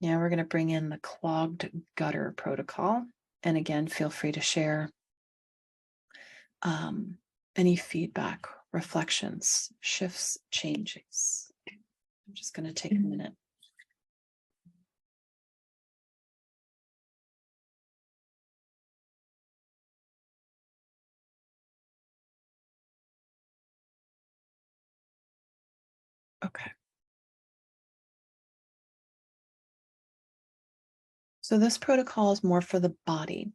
Now we're going to bring in the Clogged Gutter Protocol. And again, feel free to share any feedback, reflections, shifts, changes. I'm just going to take a minute. Okay. So this protocol is more for the body.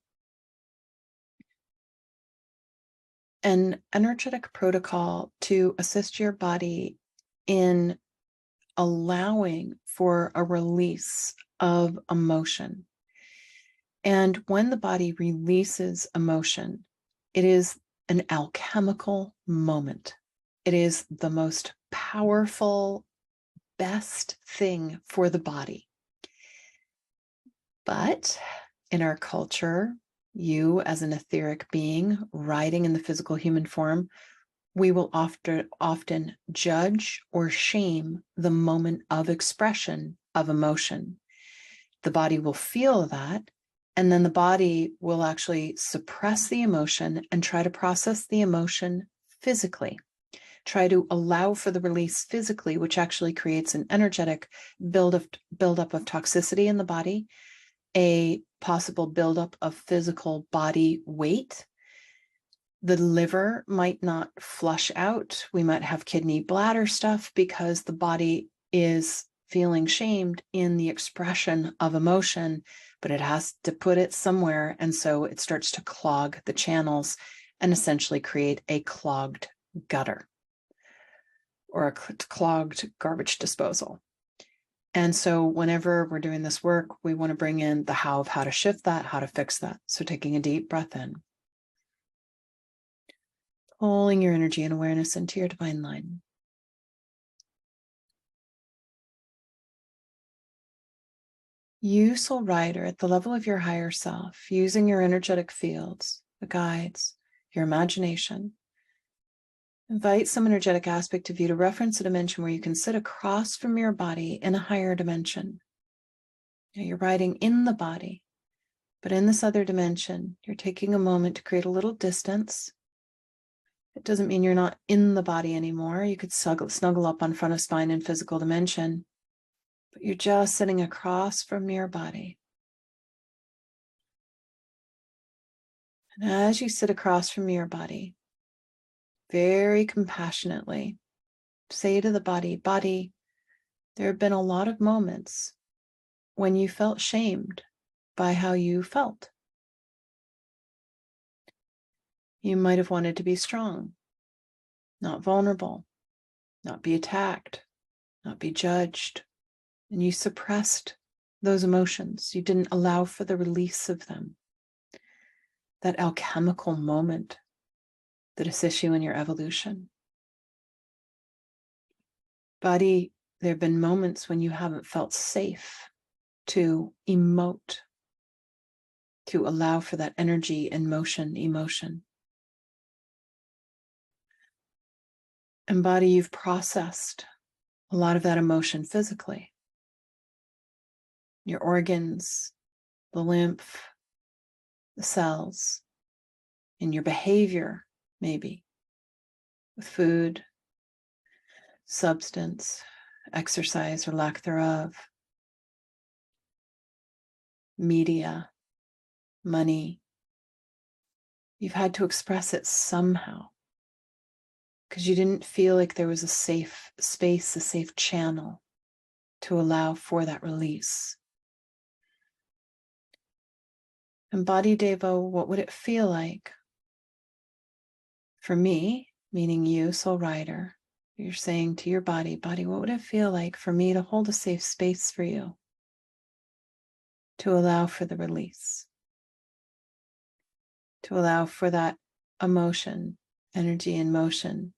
An energetic protocol to assist your body in allowing for a release of emotion. And when the body releases emotion, it is an alchemical moment. It is the most powerful, best thing for the body. But in our culture, you as an etheric being riding in the physical human form, we will often judge or shame the moment of expression of emotion. The body will feel that, and then the body will actually suppress the emotion and try to process the emotion physically, try to allow for the release physically, which actually creates an energetic buildup of toxicity in the body, a possible buildup of physical body weight. The liver might not flush out. We might have kidney bladder stuff because the body is feeling shamed in the expression of emotion, but it has to put it somewhere. And so it starts to clog the channels and essentially create a clogged gutter or a clogged garbage disposal. And so whenever we're doing this work, we want to bring in the how of how to shift that, how to fix that. So taking a deep breath in, pulling your energy and awareness into your divine line. You, soul rider, at the level of your higher self, using your energetic fields, the guides, your imagination, invite some energetic aspect of you to reference a dimension where you can sit across from your body in a higher dimension. Now you're riding in the body, but in this other dimension, you're taking a moment to create a little distance. It doesn't mean you're not in the body anymore. You could snuggle up on front of spine in physical dimension, but you're just sitting across from your body. And as you sit across from your body, very compassionately, say to the body, body, there have been a lot of moments when you felt shamed by how you felt. You might have wanted to be strong, not vulnerable, not be attacked, not be judged, and you suppressed those emotions. You didn't allow for the release of them. That alchemical moment that assists you in your evolution. Body, there have been moments when you haven't felt safe to emote, to allow for that energy and motion, emotion. And body, you've processed a lot of that emotion physically. Your organs, the lymph, the cells, in your behavior, maybe, with food, substance, exercise or lack thereof, media, money. You've had to express it somehow because you didn't feel like there was a safe space, a safe channel to allow for that release. And Body Devo, what would it feel like for me, meaning you, soul rider? You're saying to your body, body, what would it feel like for me to hold a safe space for you, to allow for the release, to allow for that emotion, energy and motion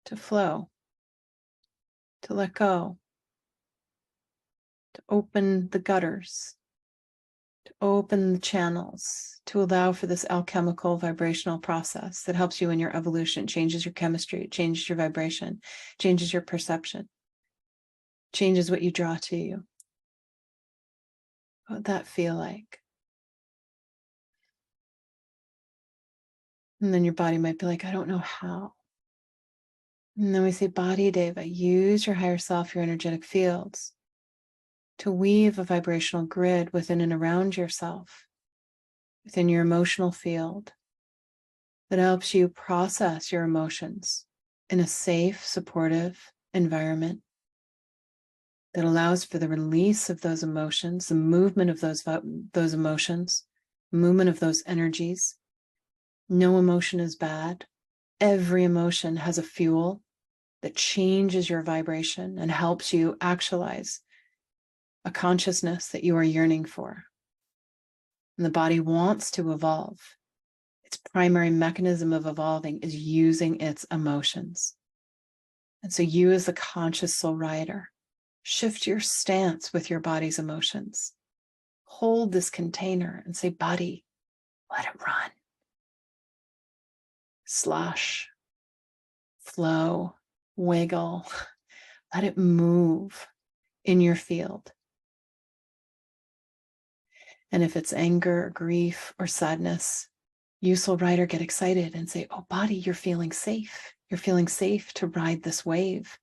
to flow, to let go, to open the gutters, to open the channels, to allow for this alchemical vibrational process that helps you in your evolution, changes your chemistry, changes your vibration, changes your perception, changes what you draw to you. What would that feel like? And then your body might be like, I don't know how. And then we say, Body Deva, use your higher self, your energetic fields, to weave a vibrational grid within and around yourself, within your emotional field, that helps you process your emotions in a safe, supportive environment, that allows for the release of those emotions, the movement of those emotions, movement of those energies. No emotion is bad. Every emotion has a fuel that changes your vibration and helps you actualize a consciousness that you are yearning for. And the body wants to evolve. Its primary mechanism of evolving is using its emotions. And so you, as the conscious soul rider, shift your stance with your body's emotions. Hold this container and say, body, let it run. Slosh, flow, wiggle, let it move in your field. And if it's anger, or grief, or sadness, you, soul rider, get excited and say, oh, body, you're feeling safe. You're feeling safe to ride this wave,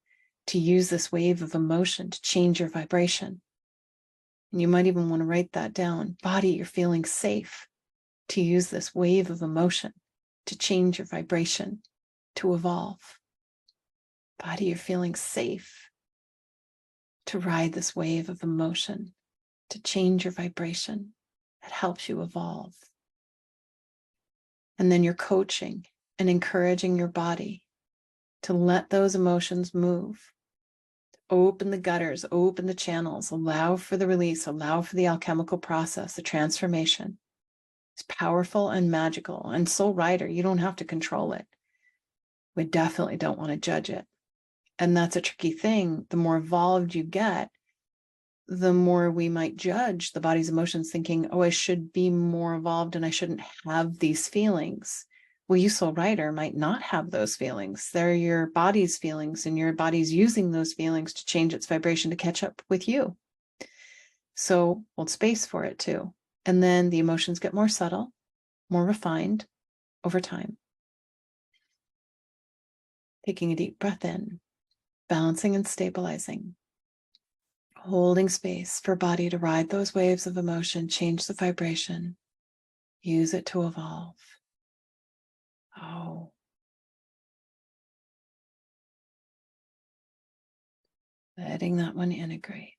to use this wave of emotion to change your vibration. And you might even want to write that down. Body, you're feeling safe to use this wave of emotion to change your vibration, to evolve. Body, you're feeling safe to ride this wave of emotion, to change your vibration. That helps you evolve. And then you're coaching and encouraging your body to let those emotions move. Open the gutters, open the channels, allow for the release, allow for the alchemical process, the transformation. It's powerful and magical. And soul rider, you don't have to control it. We definitely don't want to judge it. And that's a tricky thing. The more evolved you get, the more we might judge the body's emotions, thinking, oh, I should be more evolved and I shouldn't have these feelings. Well, you, soul rider, might not have those feelings. They're your body's feelings, and your body's using those feelings to change its vibration to catch up with you. So hold space for it too. And then the emotions get more subtle, more refined over time. Taking a deep breath in, balancing and stabilizing, holding space for body to ride those waves of emotion, change the vibration, use it to evolve. Oh, letting that one integrate.